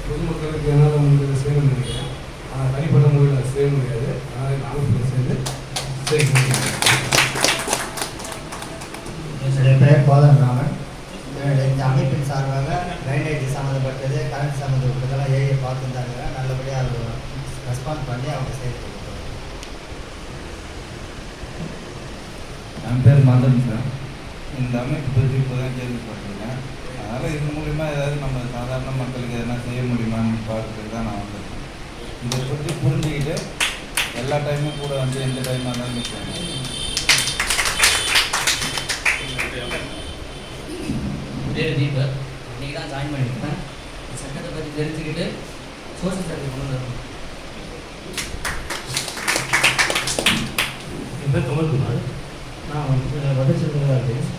பொதுமக்களுக்கு என்னால் உங்களுக்கு செய்யணும்னு நினைக்கிறேன். ஆனால் தனிப்பட்ட முறையில் அதை செய்ய முடியாது. அதனால் இந்த அமைப்பில் சேர்ந்து செய்ய முடியும். என்னுடைய பெயர் கோதன் ராமன். இந்த அமைப்பின் சார்பாக ட்ரைனேஜ் சம்மந்தப்பட்டது, கரண்ட் சம்மந்தப்பட்டதெல்லாம் ஏஐ பார்த்துருந்தாங்க. நல்லபடியாக அது ரெஸ்பான்ஸ் பண்ணி அவங்க செய்து. என் பேர் மதன் சார். இந்த அமைப்பு பற்றி இப்போ தான் கேள்விப்பட்டிருக்கேன். அதனால் இது மூலிமா ஏதாவது நம்ம சாதாரண மக்களுக்கு எதனா செய்ய முடியுமான்னு பார்த்துட்டு தான் நான் வந்திருக்கேன். இதை பற்றி புரிஞ்சுக்கிட்டு எல்லா டைமும் கூட வந்து எந்த டைமாக இருந்தாலும் நிற்கிறேன். பேர் தீபக். இன்றைக்கி தான் ஜாயின் பண்ணியிருக்கேன். சட்டத்தை பற்றி தெரிஞ்சுக்கிட்டு சோசியல் சர்வீஸ் கொண்டு வரணும். என் பேர் கமல்குமார். நான் வடச்செல்வதாக இருக்கேன்.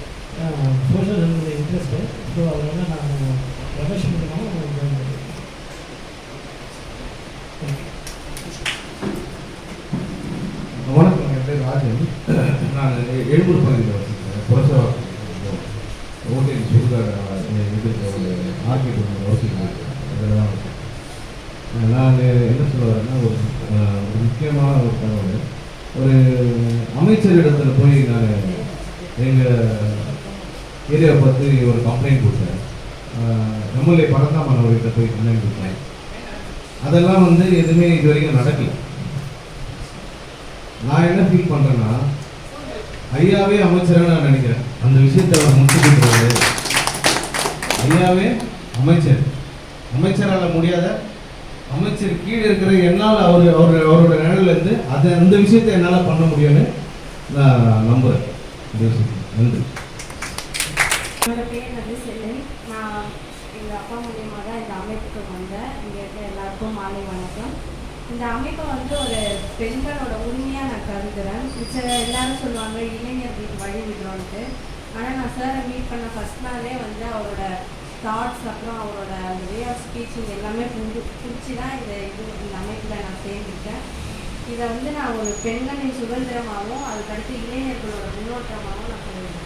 சோஷியல் சர்வீஸில் இன்ட்ரெஸ்ட்டு. ஸோ அதனால் நான் ப்ரொஃபஷன் மூலமாக ஜாயின் பண்ணியிருக்கேன். வணக்கம், என் பேர் ராஜன். நான் எழும்பூர் பகுதியில் வச்சுருக்கேன். புரசவா ஓகேங்க சுடுகாடு இது மார்க்கெட் ஒன்று யோசிக்கிறேன். அதெல்லாம் நான் என்ன சொல்ல வரேன்னா, ஒரு முக்கியமான ஒரு தகவல். ஒரு அமைச்சரிடத்தில் போய் நான் எங்கள் ஏரியாவை பற்றி ஒரு கம்ப்ளைண்ட் கொடுத்தேன். எம்எல்ஏ பரந்தாமன் அவர்கிட்ட போய் கம்ப்ளைண்ட் கொடுத்தேன். அதெல்லாம் வந்து எதுவுமே இது வரைக்கும் நடக்கல. நான் என்ன ஃபீல் பண்ணுறேன்னா, ஐயாவே அமைச்சராக நான் நினைக்கிறேன். அந்த விஷயத்தை அவர் முடிச்சுக்கிட்டு ஐயாவே அமைச்சரால் முடியாத அமைச்சர் கீழே இருக்கிற என்னால் அவரோட நிழல்லேருந்து அந்த விஷயத்தை என்னால் பண்ண முடியும்னு நான் நம்புகிறேன். இந்த விஷயத்தை நன்றி. என்னோட பேர் வந்து செல்வன். நான் எங்கள் அப்பா மூலியமாக தான் இந்த அமைப்புக்கு வந்தேன். இங்கே இருக்க எல்லாருக்கும் மாலை வணக்கம். இந்த அமைப்பை வந்து ஒரு பெண்களோட உரிமையாக நான் கருதுகிறேன். எல்லாரும் சொல்லுவாங்க இளைஞர்களுக்கு வழி விடுறோன்ட்டு. ஆனால் நான் சாரை மீட் பண்ண ஃபஸ்ட் நாளே வந்து அவரோட தாட்ஸ், அப்புறம் அவரோட அந்த வே ஆஃப் ஸ்பீச்சிங் எல்லாமே பிடிச்சி தான் இந்த அமைப்பில் நான் சேர்ந்துருக்கேன். இதை வந்து நான் ஒரு பெண்களின் சுதந்திரமாகவும் அதுக்கடுத்து இளைஞர்களோட முன்னோட்டமாகவும் நான் சொல்லுவேன்.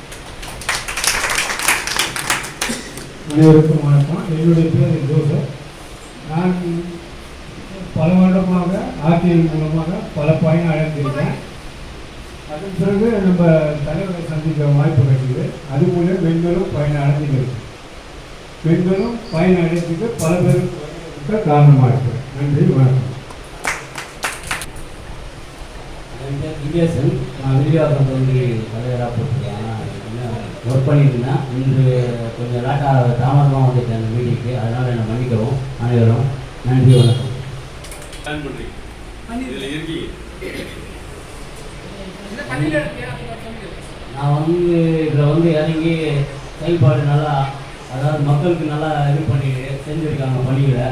அனைவருக்கும் வணக்கம். என்னுடைய பேர் ஜோசப். நான் பல வருடமாக ஆர்டிஎல் மூலமாக பல பயணம் அடைந்திருக்கேன். அதன் பிறகு நம்ம தலைவரை சந்திக்க வாய்ப்பு கிடைக்குது. அதுபோல பெண்களும் பயணம் அடைஞ்சிருக்கு. பெண்களும் பயணம் அடைஞ்சிட்டு பல பேருக்கு காரணமாக இருக்கு. நன்றி, வணக்கம். என் பேர் விஜயசன். நான் விரிவாக்கம் தொகுதி தலைவராக போட்டிருக்கேன். ஒர்க் பண்ணியிருந்தேன். இன்று கொஞ்சம் லேட்டாக தாமதமாக வந்துட்டேன் அந்த மீட்டிங்க்கு. அதனால் என்னை மன்னிக்கவும் அனைவரும். நன்றி, வணக்கம். நான் வந்து இதில் வந்து இறங்கி செயல்பாடு நல்லா, அதாவது மக்களுக்கு நல்லா இது பண்ணி செஞ்சுருக்காங்க பணிகளை.